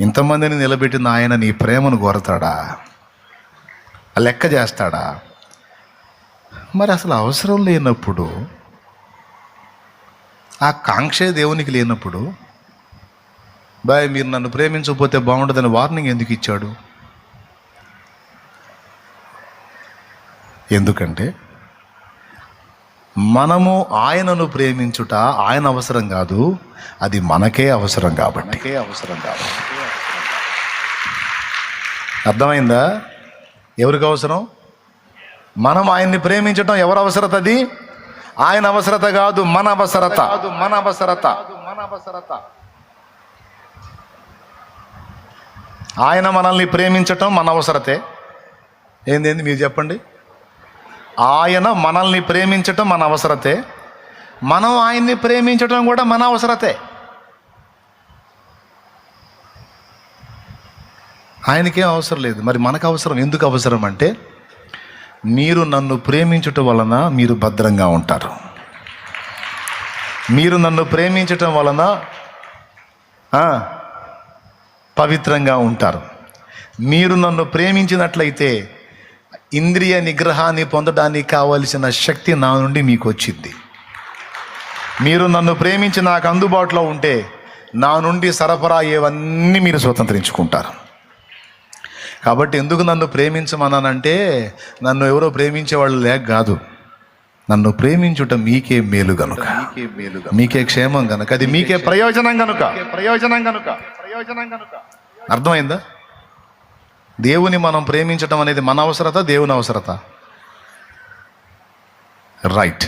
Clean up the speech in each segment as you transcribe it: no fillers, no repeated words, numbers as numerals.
ఇంతమందిని నిలబెట్టిన ఆయన నీ ప్రేమను కోరతాడా? లెక్క చేస్తాడా? మరి అసలు అవసరం లేనప్పుడు, ఆ కాంక్షే దేవునికి లేనప్పుడు, మీరు నన్ను ప్రేమించకపోతే బాగుండదని వార్నింగ్ ఎందుకు ఇచ్చాడు? ఎందుకంటే మనము ఆయనను ప్రేమించుట ఆయన అవసరం కాదు, అది మనకే అవసరం కాబట్టి. అర్థమైందా? ఎవరికి అవసరం? మనం ఆయన్ని ప్రేమించటం ఎవరి అవసరత? అది ఆయన అవసరత కాదు, మన అవసరత. ఆయన మనల్ని ప్రేమించటం మన అవసరతే. ఏంది మీరు చెప్పండి? ఆయన మనల్ని ప్రేమించటం మన అవసరతే, మనం ఆయన్ని ప్రేమించటం కూడా మన అవసరతే. ఆయనకేం అవసరం లేదు, మరి మనకు అవసరం. ఎందుకు అవసరం అంటే, మీరు నన్ను ప్రేమించటం వలన మీరు భద్రంగా ఉంటారు. మీరు నన్ను ప్రేమించటం వలన పవిత్రంగా ఉంటారు. మీరు నన్ను ప్రేమించినట్లయితే ఇంద్రియ నిగ్రహాన్ని పొందడానికి కావలసిన శక్తి నా నుండి మీకు వచ్చింది. మీరు నన్ను ప్రేమించి నాకు అందుబాటులో ఉంటే నా నుండి సరఫరా అయ్యేవన్నీ మీరు స్వతంత్రించుకుంటారు. కాబట్టి ఎందుకు నన్ను ప్రేమించమన్నానంటే, నన్ను ఎవరో ప్రేమించేవాళ్ళు లేక కాదు, నన్ను ప్రేమించుట మీకే మేలు గనుక, మీకే క్షేమం గనుక, అది మీకే ప్రయోజనం గనుక. అర్థమైందా? దేవుని మనం ప్రేమించటం అనేది మన అవసరత, దేవుని అవసరత. రైట్.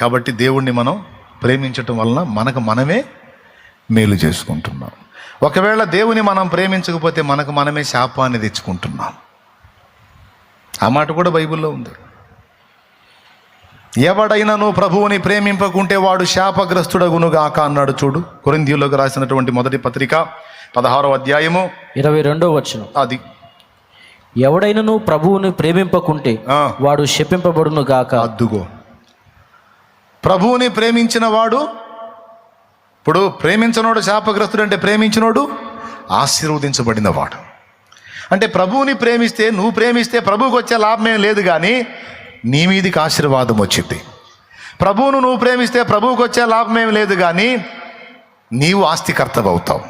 కాబట్టి దేవుణ్ణి మనం ప్రేమించటం వలన మనకు మనమే మేలు చేసుకుంటున్నాం. ఒకవేళ దేవుని మనం ప్రేమించకపోతే మనకు మనమే శాపాన్ని తెచ్చుకుంటున్నాం. ఆ మాట కూడా బైబిల్లో ఉంది. ఎవడైనాను ప్రభువుని ప్రేమింపకుంటే వాడు శాపగ్రస్తుడగునుగాక అన్నాడు. చూడు, కొరింథీయులకు రాసినటువంటి మొదటి పత్రిక 16వ అధ్యాయము 22వ వచనం. అది ఎవడైనాను ప్రభువుని ప్రేమింపకుంటే వాడు శపింపబడును గాక. అద్దుగో, ప్రభువుని ప్రేమించిన వాడు, ఇప్పుడు ప్రేమించినోడు శాపగ్రస్తుడు అంటే ప్రేమించినోడు ఆశీర్వదించబడిన వాడు. అంటే ప్రభువుని ప్రేమిస్తే, నువ్వు ప్రేమిస్తే ప్రభువుకి వచ్చే లాభమేం లేదు, కానీ నీ మీదికి ఆశీర్వాదం వచ్చింది. ప్రభువును నువ్వు ప్రేమిస్తే ప్రభువుకి వచ్చే లాభమేం లేదు, కానీ నీవు ఆస్తికర్తవు అవుతావు.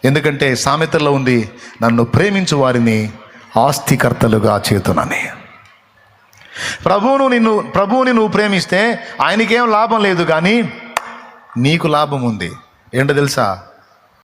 ఎందుకంటే సామెతల్లో ఉంది, నన్ను ప్రేమించు వారిని ఆస్తికర్తలుగా చేతునని. ప్రభువుని నువ్వు ప్రేమిస్తే ఆయనకేం లాభం లేదు, కానీ నీకు లాభం ఉంది. ఏంటో తెలుసా?